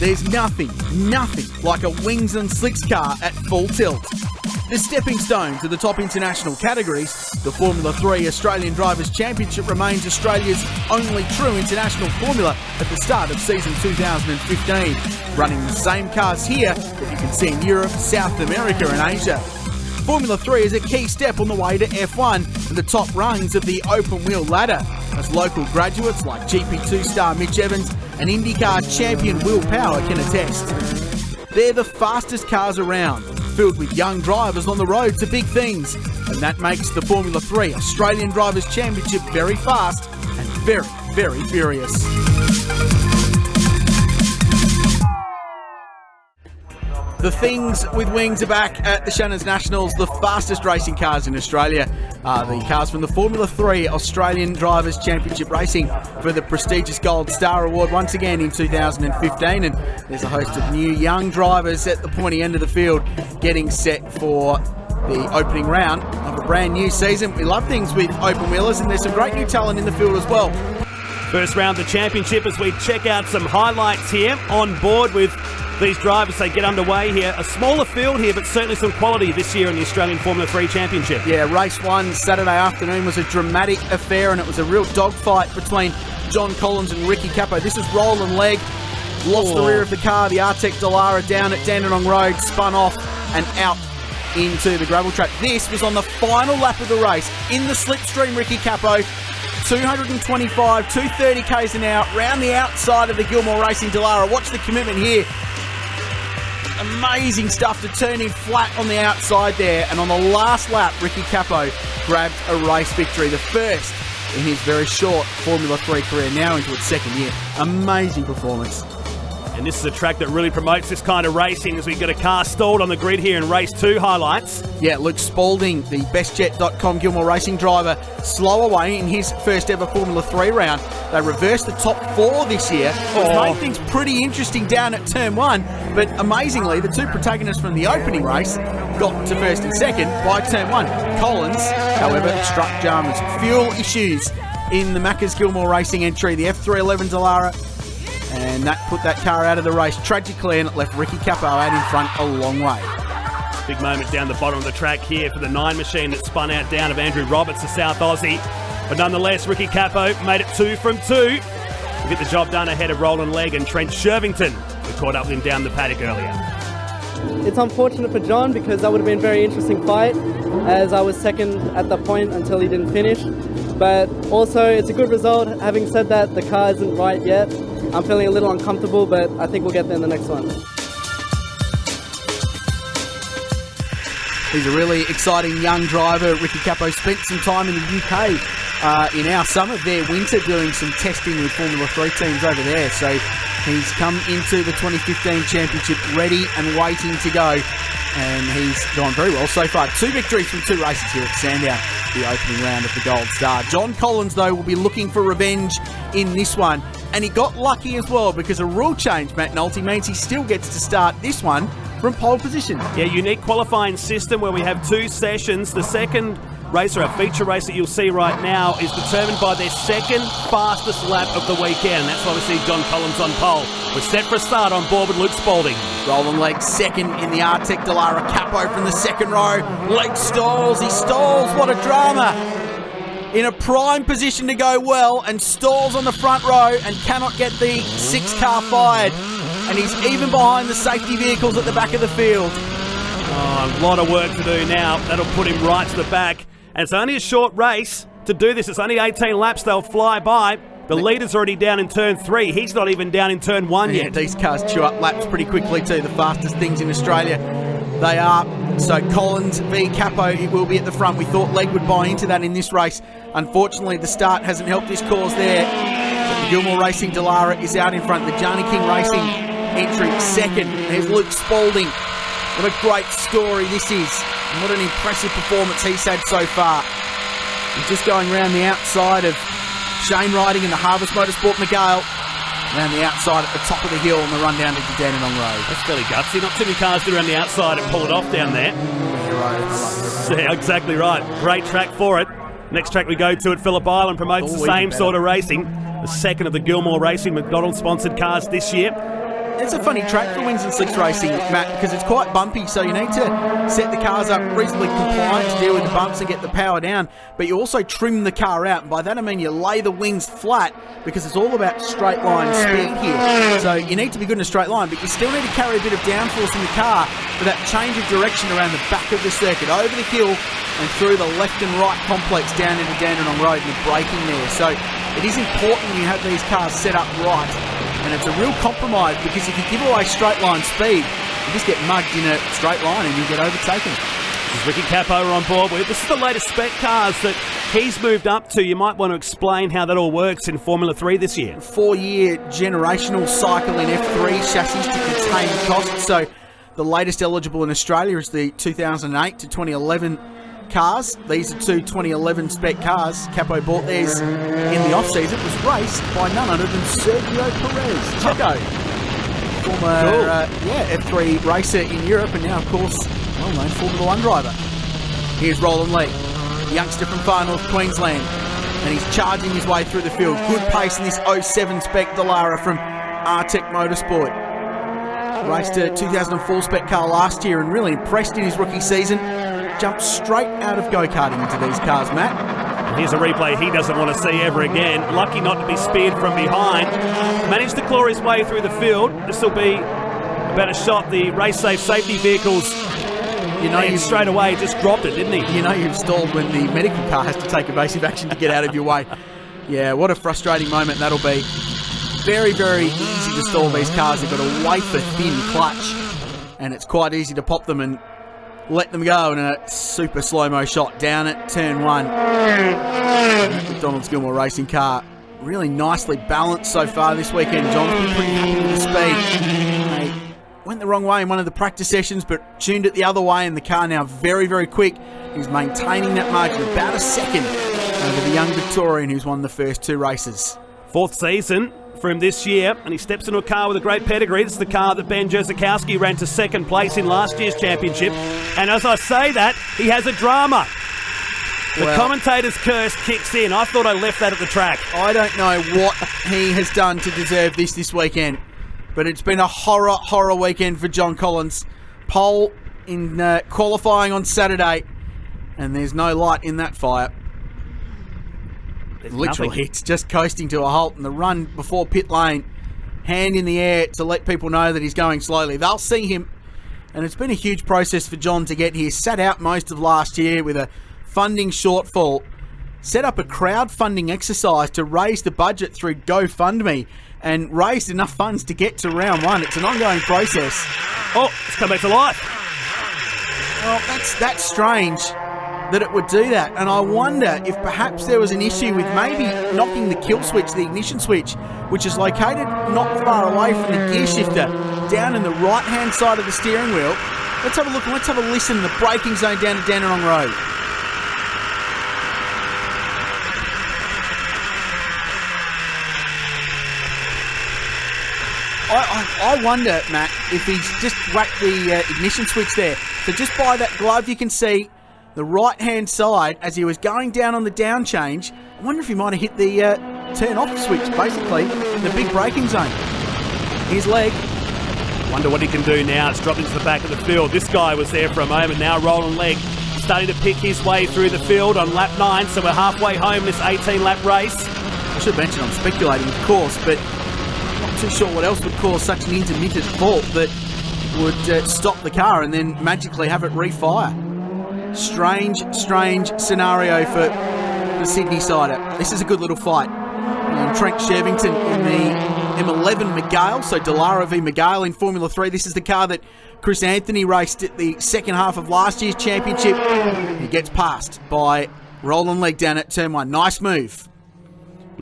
there's nothing like a wings and slicks car at full tilt. The stepping stone to the top international categories, the Formula 3 Australian Drivers' Championship remains Australia's only true international formula at the start of season 2015, running the same cars here that you can see in Europe, South America and Asia. Formula 3 is a key step on the way to F1 and the top rungs of the open-wheel ladder, as local graduates like GP2 star Mitch Evans and IndyCar champion Will Power can attest. They're the fastest cars around, filled with young drivers on the road to big things, and that makes the Formula 3 Australian Drivers' Championship very fast and very, very furious. The things with wings are back at the Shannons Nationals. The fastest racing cars in Australia are the cars from the Formula 3 Australian Drivers' Championship Racing for the prestigious Gold Star Award once again in 2015. And there's a host of new young drivers at the pointy end of the field getting set for the opening round of a brand new season. We love things with open wheelers, and there's some great new talent in the field as well. First round of the championship as we check out some highlights here on board with these drivers. They get underway here. A smaller field here, but certainly some quality this year in the Australian Formula 3 Championship. Yeah, race one Saturday afternoon was a dramatic affair, and it was a real dogfight between John Collins and Ricky Capo. This is Roland Legg. Lost the rear of the car. The Artec Dallara down at Dandenong Road, spun off and out into the gravel track. This was on the final lap of the race in the slipstream. Ricky Capo, 225, 230 k's an hour, round the outside of the Gilmore Racing Dallara. Watch the commitment here. Amazing stuff to turn in flat on the outside there, and on the last lap Ricky Capo grabbed a race victory, the first in his very short Formula 3 career, now into its second year. Amazing performance. And this is a track that really promotes this kind of racing as we get a car stalled on the grid here in race 2 highlights. Yeah, Luke Spalding, the bestjet.com Gilmore Racing driver, slow away in his first ever Formula 3 round. They reversed the top 4 this year. It's made things pretty interesting down at turn 1, but amazingly, the two protagonists from the opening race got to first and second by turn 1. Collins, however, struck Jarman's fuel issues in the Macca's Gilmore Racing entry, the F311 Dallara, and that put that car out of the race tragically, and it left Ricky Capo out in front a long way. Big moment down the bottom of the track here for the 9 machine that spun out down of Andrew Roberts, the South Aussie. But nonetheless, Ricky Capo made it 2 from 2 to get the job done ahead of Roland Legg and Trent Shervington, who caught up with him down the paddock earlier. It's unfortunate for John because that would have been a very interesting fight, as I was second at the point until he didn't finish. But also, it's a good result. Having said that, the car isn't right yet. I'm feeling a little uncomfortable, but I think we'll get there in the next one. He's a really exciting young driver. Ricky Capo spent some time in the UK in our summer, their winter, doing some testing with Formula 3 teams over there. So he's come into the 2015 championship ready and waiting to go. And he's gone very well so far. 2 victories from 2 races here at Sandown, the opening round of the Gold Star. John Collins, though, will be looking for revenge in this one. And he got lucky as well, because a rule change, Matt Nolte, means he still gets to start this one from pole position. Yeah, unique qualifying system where we have 2 sessions. The second race, or a feature race that you'll see right now, is determined by their second fastest lap of the weekend. That's why we see John Collins on pole. We're set for a start on board with Luke Spalding. Roland Legg second in the Artec Dallara. Capo from the second row. Legg stalls. He stalls. What a drama. In a prime position to go well, and stalls on the front row and cannot get the 6 car fired. And he's even behind the safety vehicles at the back of the field. Oh, a lot of work to do now. That'll put him right to the back. And it's only a short race to do this. It's only 18 laps. They'll fly by. The leader's already down in turn 3. He's not even down in turn 1 yet. These cars chew up laps pretty quickly too. The fastest things in Australia, they are. So Collins v Capo, it will be at the front. We thought Legg would buy into that in this race. Unfortunately, the start hasn't helped his cause there. But the Gilmore Racing Dallara is out in front. The Johnny King Racing entry second. There's Luke Spalding. What a great story this is. And what an impressive performance he's had so far. He's just going around the outside of Shane Riding and the Harvest Motorsport McGale. Around the outside at the top of the hill on the run down to the Dandenong Road. That's fairly gutsy. Not too many cars do around the outside and pull it off down there. Yeah, exactly right. Great track for it. Next track we go to at Phillip Island promotes the same sort of racing. The second of the Gilmore Racing McDonald-sponsored cars this year. it's a funny track for wings and slicks racing, Matt, because it's quite bumpy, so you need to set the cars up reasonably compliant to deal with the bumps and get the power down, but you also trim the car out, and by that I mean you lay the wings flat, because it's all about straight line speed here. So you need to be good in a straight line, but you still need to carry a bit of downforce in the car for that change of direction around the back of the circuit, over the hill and through the left and right complex down into Dandenong Road and the braking there. So it is important you have these cars set up right. And it's a real compromise, because if you give away straight line speed, you just get mugged in a straight line and you get overtaken. This is Ricky Capo we're on board with. This is the latest spec cars that he's moved up to. You might want to explain how that all works in Formula 3 this year. 4-year generational cycle in F3 chassis to contain costs. So the latest eligible in Australia is the 2008 to 2011 cars. These are two 2011 spec cars. Capo bought theirs in the off-season. It was raced by none other than Sergio Perez, Checo. Former F3 racer in Europe, and now, of course, well-known Formula 1 driver. Here's Roland Lee, youngster from far north Queensland, and he's charging his way through the field. Good pace in this 07 spec Dallara from Artec Motorsport. Raced a 2004 spec car last year and really impressed in his rookie season. Jumped straight out of go-karting into these cars, Matt. Here's a replay he doesn't want to see ever again. Lucky not to be speared from behind. Managed to claw his way through the field. This will be about a shot. The race-safe safety vehicles, straight away just dropped it, didn't he? You know you've stalled when the medical car has to take evasive action to get out of your way. Yeah, what a frustrating moment that'll be. Very, very easy to stall these cars. They've got a wafer-thin clutch, and it's quite easy to pop them and let them go in a super slow-mo shot down at turn 1. McDonald's Gilmore racing car really nicely balanced so far this weekend. John's been pretty happy with the speed. They went the wrong way in one of the practice sessions, but tuned it the other way, and the car now very, very quick. He's maintaining that margin about a second over the young Victorian who's won the first 2 races. 4th season for him this year, and he steps into a car with a great pedigree. This is the car that Ben Jerzakowski ran to 2nd place in last year's championship. And as I say that, he has a drama. The commentator's curse kicks in. I thought I left that at the track. I don't know what he has done to deserve this weekend, but it's been a horror weekend for John Collins. Pole in qualifying on Saturday, and there's no light in that fire. Literally, it's just coasting to a halt, and the run before pit lane, hand in the air to let people know that he's going slowly. They'll see him, and it's been a huge process for John to get here. Sat out most of last year with a funding shortfall. Set up a crowdfunding exercise to raise the budget through GoFundMe, and raised enough funds to get to round 1. It's an ongoing process. Oh, it's come back to life. Well, that's strange that it would do that, and I wonder if perhaps there was an issue with maybe knocking the kill switch, the ignition switch, which is located not far away from the gear shifter, down in the right hand side of the steering wheel. Let's have a look and let's have a listen in the braking zone down to Dandenong Road. I wonder, Matt, if he's just whacked the ignition switch there. So just by that glove you can see the right-hand side, as he was going down on the down change, I wonder if he might have hit the turn-off switch, basically, in the big braking zone. His leg. Wonder what he can do now. It's dropped into the back of the field. This guy was there for a moment. Now Roland Legg starting to pick his way through the field on lap 9, so we're halfway home this 18-lap race. I should mention I'm speculating, of course, but not too sure what else would cause such an intermittent fault that would stop the car and then magically have it refire. Strange scenario for the Sydney sider. This is a good little fight. And Trent Shervington in the M11 McGale, so Dallara v McGale in Formula 3. This is the car that Chris Anthony raced at the second half of last year's championship. He gets passed by Roland Legg down at turn 1. Nice move.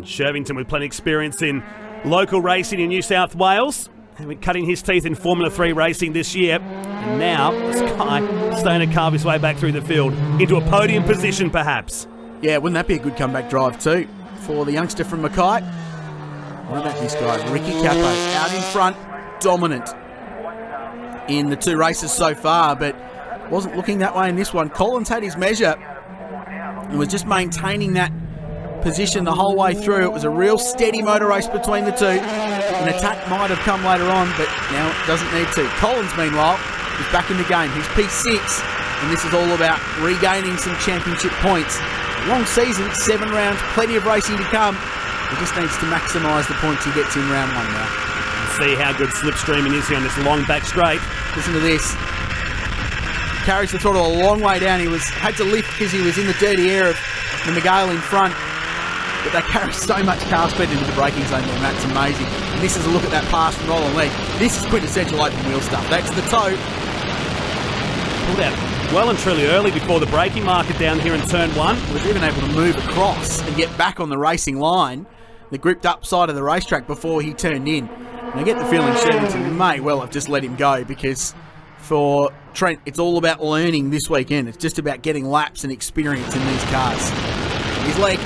Shervington with plenty of experience in local racing in New South Wales. And we're cutting his teeth in Formula 3 racing this year. And now, this guy starting to carve his way back through the field into a podium position, perhaps. Yeah, wouldn't that be a good comeback drive too for the youngster from Mackay? What about this guy, Ricky Capo, out in front, dominant in the 2 races so far, but wasn't looking that way in this one. Collins had his measure and was just maintaining that position the whole way through. It was a real steady motor race between the two. An attack might have come later on, but now it doesn't need to. Collins, meanwhile, is back in the game. He's P6, and this is all about regaining some championship points. Long season, 7 rounds, plenty of racing to come. He just needs to maximise the points he gets in round 1 now. See how good slipstreaming is here on this long back straight. Listen to this. Carries the throttle a long way down. He had to lift because he was in the dirty air of the McGale in front. But they carry so much car speed into the braking zone there, Matt. It's amazing. And this is a look at that pass from Roland Leg. This is quintessential open wheel stuff. That's the toe. Pulled out well and truly early before the braking marker down here in turn 1. Was even able to move across and get back on the racing line, the gripped up side of the racetrack before he turned in. And I get the feeling Shervington may well have just let him go, because for Trent, it's all about learning this weekend. It's just about getting laps and experience in these cars. His leg.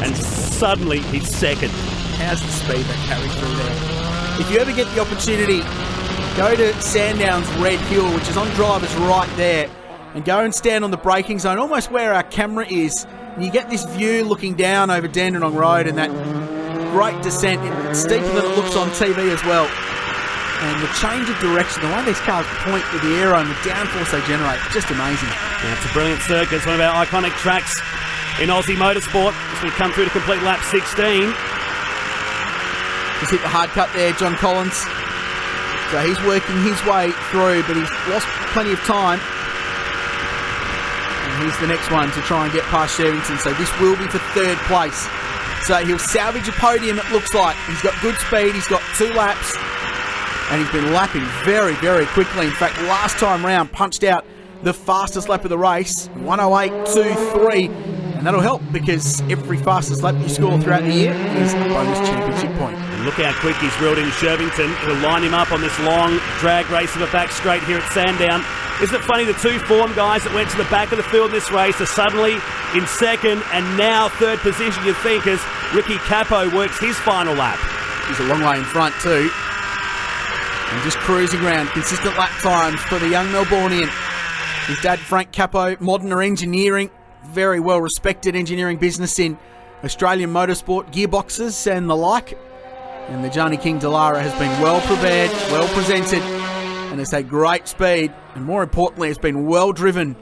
And suddenly he's second. How's the speed that carries through there? If you ever get the opportunity, go to Sandown's Red Hill, which is on drivers right there, and go and stand on the braking zone, almost where our camera is. And you get this view looking down over Dandenong Road and that great descent. It's steeper than it looks on TV as well. And the change of direction, the way these cars point with the aero and the downforce they generate, just amazing. Yeah, it's a brilliant circuit. It's one of our iconic tracks in Aussie motorsport as we come through to complete lap 16. Just hit the hard cut there, John Collins. So he's working his way through, but he's lost plenty of time. And he's the next one to try and get past Shervington. So this will be for 3rd place. So he'll salvage a podium, it looks like. He's got good speed, he's got 2 laps. And he's been lapping very, very quickly. In fact, last time round, punched out the fastest lap of the race, 1:08.23. And that'll help, because every fastest lap you score throughout the year is a bonus championship point. And look how quick he's reeled in Shervington. It'll line him up on this long drag race of a back straight here at Sandown. Isn't it funny, the 2 form guys that went to the back of the field this race are suddenly in 2nd and now 3rd position, you'd think, as Ricky Capo works his final lap. He's a long way in front too. And just cruising around, consistent lap times for the young Melbourneian. His dad, Frank Capo, Modena Engineering, very well respected engineering business in Australian motorsport, gearboxes and the like. And the Johnny King Delara has been well prepared, well presented, and has had great speed, and more importantly has been well driven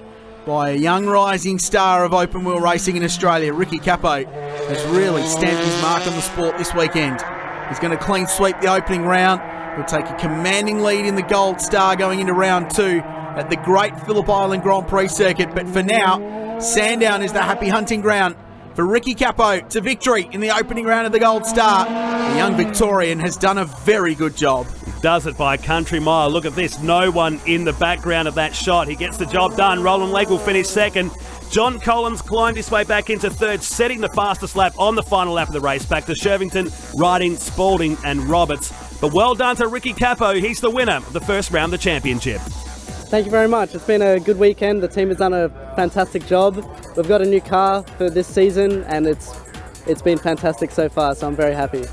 by a young rising star of open wheel racing in Australia. Ricky Capo has really stamped his mark on the sport this weekend. He's going to clean sweep the opening round. He'll take a commanding lead in the Gold Star going into round 2 at the great Phillip Island Grand Prix circuit. But for now, Sandown is the happy hunting ground for Ricky Capo to victory in the opening round of the Gold Star. The young Victorian has done a very good job. Does it by a country mile. Look at this. No one in the background of that shot. He gets the job done. Roland Legg will finish 2nd. John Collins climbed his way back into 3rd, setting the fastest lap on the final lap of the race. Back to Shervington, Riding, Spalding and Roberts. But well done to Ricky Capo. He's the winner of the first round of the championship. Thank you very much. It's been a good weekend. The team has done a fantastic job. We've got a new car for this season, and it's been fantastic so far, so I'm very happy.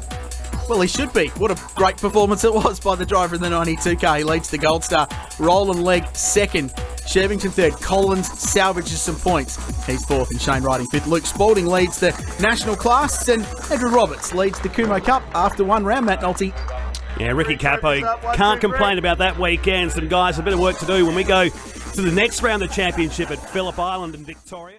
Well, he should be. What a great performance it was by the driver in the 92 car. He leads the Gold Star. Roland Legg 2nd. Shervington 3rd. Collins salvages some points. He's 4th, and Shane Riding 5th. Luke Spalding leads the national class, and Andrew Roberts leads the Kumo Cup after 1 round. Matt Nolte. Yeah, Ricky Capo can't complain about that weekend. Some guys, a bit of work to do when we go to the next round of the championship at Phillip Island in Victoria.